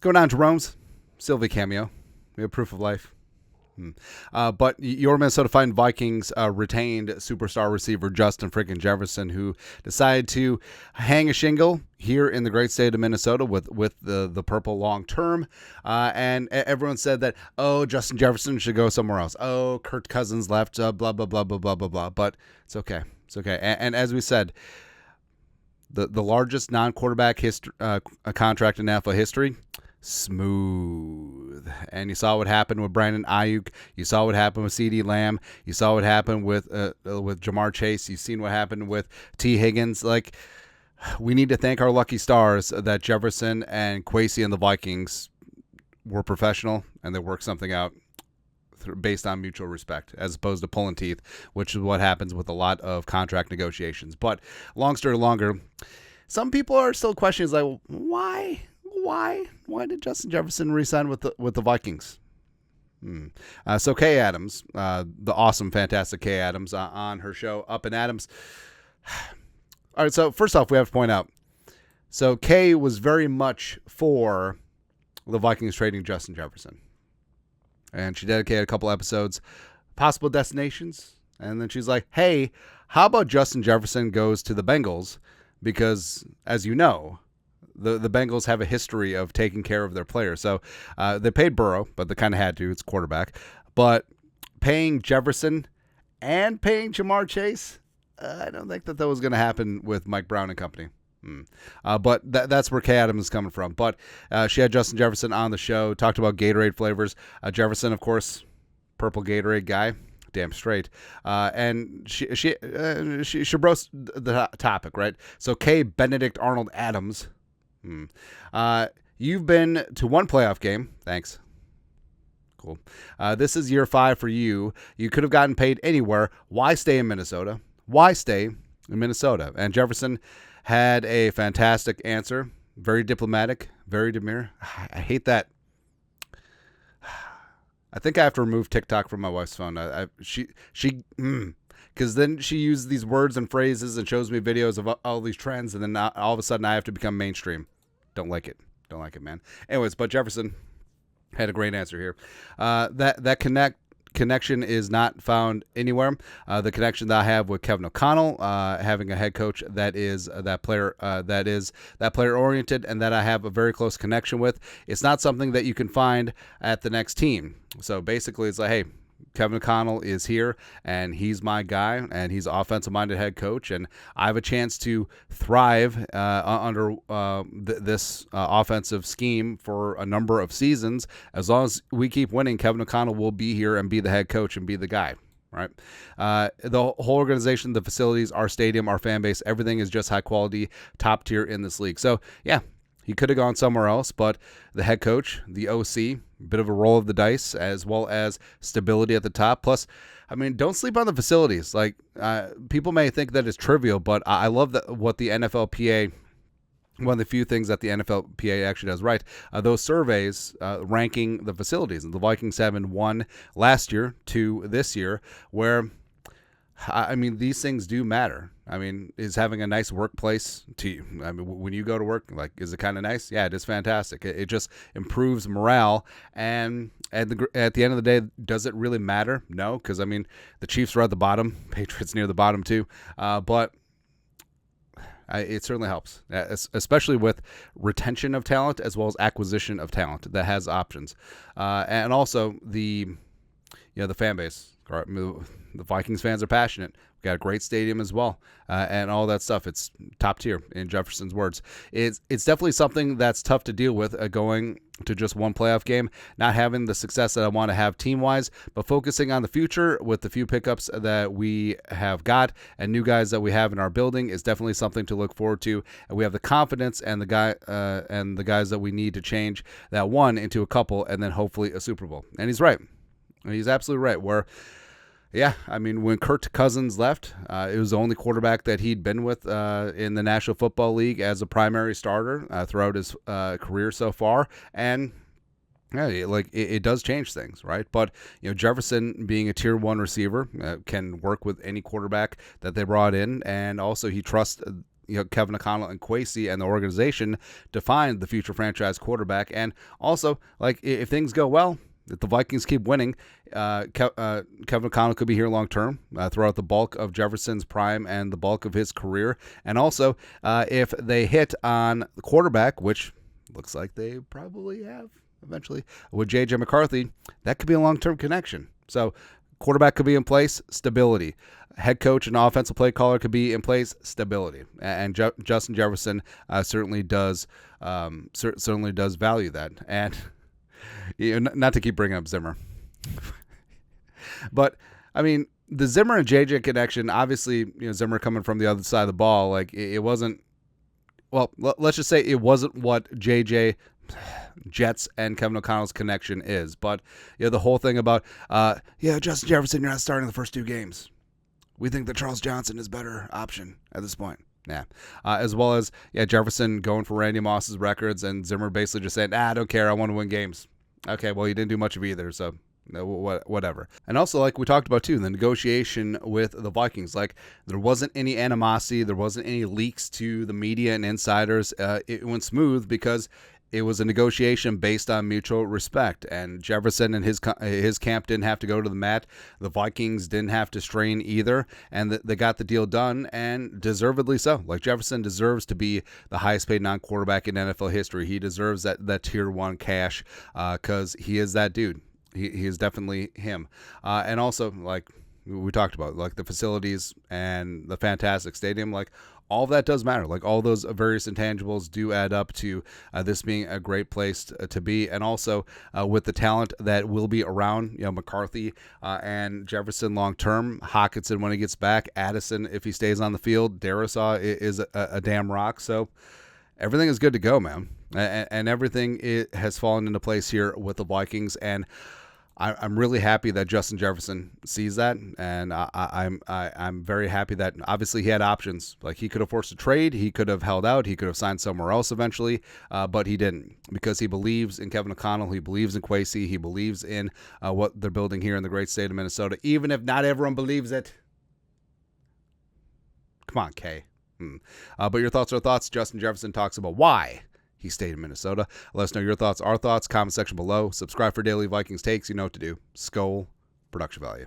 What's going on, Jerome's? Sylvie cameo. We have proof of life. But your Minnesota Fighting Vikings retained superstar receiver Justin freaking Jefferson, who decided to hang a shingle here in the great state of Minnesota with the purple long term. And everyone said that, oh, Justin Jefferson should go somewhere else. Oh, Kirk Cousins left, blah, blah, blah, blah, blah, blah, blah. But it's okay. It's okay. And as we said, the largest non-quarterback contract in NFL history, smooth. And you saw what happened with Brandon Ayuk. You saw what happened with CeeDee Lamb. You saw what happened with Jamar Chase. You've seen what happened with T. Higgins. Like, we need to thank our lucky stars that Jefferson and Kwesi and the Vikings were professional and they worked something out based on mutual respect, as opposed to pulling teeth, which is what happens with a lot of contract negotiations. But long story longer, some people are still questioning, like, why did Justin Jefferson re-sign with the Vikings? So Kay Adams, the awesome, fantastic Kay Adams, on her show Up and Adams. All right, so first off, we have to point out, so Kay was very much for the Vikings trading Justin Jefferson. And she dedicated a couple episodes, possible destinations. And then she's like, hey, how about Justin Jefferson goes to the Bengals? Because, as you know, the Bengals have a history of taking care of their players. So they paid Burrow, but they kind of had to. It's quarterback. But paying Jefferson and paying Jamar Chase, I don't think that was going to happen with Mike Brown and company. But that's where Kay Adams is coming from. But she had Justin Jefferson on the show, talked about Gatorade flavors. Jefferson, of course, purple Gatorade guy, damn straight. And she broached the topic, right? So Kay Benedict Arnold Adams, you've been to one playoff game. Thanks. Cool. This is year 5 for you. You could have gotten paid anywhere. Why stay in Minnesota? Why stay in Minnesota? And Jefferson had a fantastic answer, very diplomatic, very demure. I hate that. I think I have to remove TikTok from my wife's phone. Because then she uses these words and phrases and shows me videos of all these trends, and then all of a sudden I have to become mainstream. Don't like it. Don't like it, man. Anyways, but Jefferson had a great answer here. That connection is not found anywhere. The connection that I have with Kevin O'Connell, having a head coach that is that player oriented, and that I have a very close connection with, it's not something that you can find at the next team. So basically, it's like, hey, Kevin O'Connell is here, and he's my guy, and he's an offensive-minded head coach, and I have a chance to thrive under this offensive scheme for a number of seasons. As long as we keep winning, Kevin O'Connell will be here and be the head coach and be the guy, right? The whole organization, the facilities, our stadium, our fan base, everything is just high quality, top tier in this league. So, yeah, he could have gone somewhere else, but the head coach, the OC, bit of a roll of the dice, as well as stability at the top. Plus, I mean, don't sleep on the facilities. Like, people may think that it's trivial, but I love what the NFLPA, one of the few things that the NFLPA actually does right, those surveys ranking the facilities. And the Vikings having 1 last year, 2 this year, where, I mean, these things do matter. I mean, is having a nice workplace to you? I mean, when you go to work, like, is it kind of nice? Yeah, it is fantastic. It just improves morale. And at the end of the day, does it really matter? No, because, I mean, the Chiefs are at the bottom. Patriots near the bottom, too. But it certainly helps, especially with retention of talent as well as acquisition of talent that has options. And also the fan base. The Vikings fans are passionate. We got a great stadium as well, and all that stuff. It's top tier, in Jefferson's words. It's definitely something that's tough to deal with, going to just one playoff game, not having the success that I want to have team-wise, but focusing on the future with the few pickups that we have got and new guys that we have in our building is definitely something to look forward to. And we have the confidence and the guys that we need to change that one into a couple, and then hopefully a Super Bowl. And he's right. He's absolutely right. Yeah, I mean, when Kirk Cousins left, it was the only quarterback that he'd been with in the National Football League as a primary starter throughout his career so far. And yeah, it does change things, right? But Jefferson, being a tier 1 receiver, can work with any quarterback that they brought in, and also he trusts Kevin O'Connell and Kwesi and the organization to find the future franchise quarterback. And also, like, if things go well, if the Vikings keep winning, Kevin O'Connell could be here long term throughout the bulk of Jefferson's prime and the bulk of his career. And also, if they hit on the quarterback, which looks like they probably have eventually with J.J. McCarthy, that could be a long-term connection. So quarterback could be in place, stability. Head coach and offensive play caller could be in place, stability. And Justin Jefferson certainly does value that. And not to keep bringing up Zimmer, but I mean, the Zimmer and JJ connection, obviously, Zimmer coming from the other side of the ball, like it wasn't, well, let's just say it wasn't what JJ, Jets, and Kevin O'Connell's connection is. But the whole thing about, Justin Jefferson, you're not starting the first 2 games. We think that Charles Johnson is a better option at this point. Yeah. As well as, Jefferson going for Randy Moss's records and Zimmer basically just saying, I don't care, I want to win games. Okay, well, you didn't do much of either, so whatever. And also, like we talked about too, the negotiation with the Vikings, like there wasn't any animosity, there wasn't any leaks to the media and insiders. It went smooth because it was a negotiation based on mutual respect, and Jefferson and his camp didn't have to go to the mat. The Vikings didn't have to strain either, and they got the deal done, and deservedly so. Like, Jefferson deserves to be the highest paid non-quarterback in NFL history. He deserves that tier 1 cash because he is that dude. He is definitely him. And also, like we talked about, like the facilities and the fantastic stadium, like all of that does matter. Like all those various intangibles do add up to this being a great place to be. And also with the talent that will be around, McCarthy and Jefferson long term, Hockenson when he gets back, Addison if he stays on the field, Darisaw is a damn rock. So everything is good to go, man. And everything has fallen into place here with the Vikings. And I'm really happy that Justin Jefferson sees that, and I'm very happy that obviously he had options. Like, he could have forced a trade, he could have held out, he could have signed somewhere else eventually, but he didn't, because he believes in Kevin O'Connell, he believes in Kwesi, he believes in what they're building here in the great state of Minnesota, even if not everyone believes it. Come on, Kay. But your thoughts are thoughts. Justin Jefferson talks about why he stayed in Minnesota. Let us know your thoughts, our thoughts, comment section below. Subscribe for daily Vikings takes. You know what to do. Skol, production value.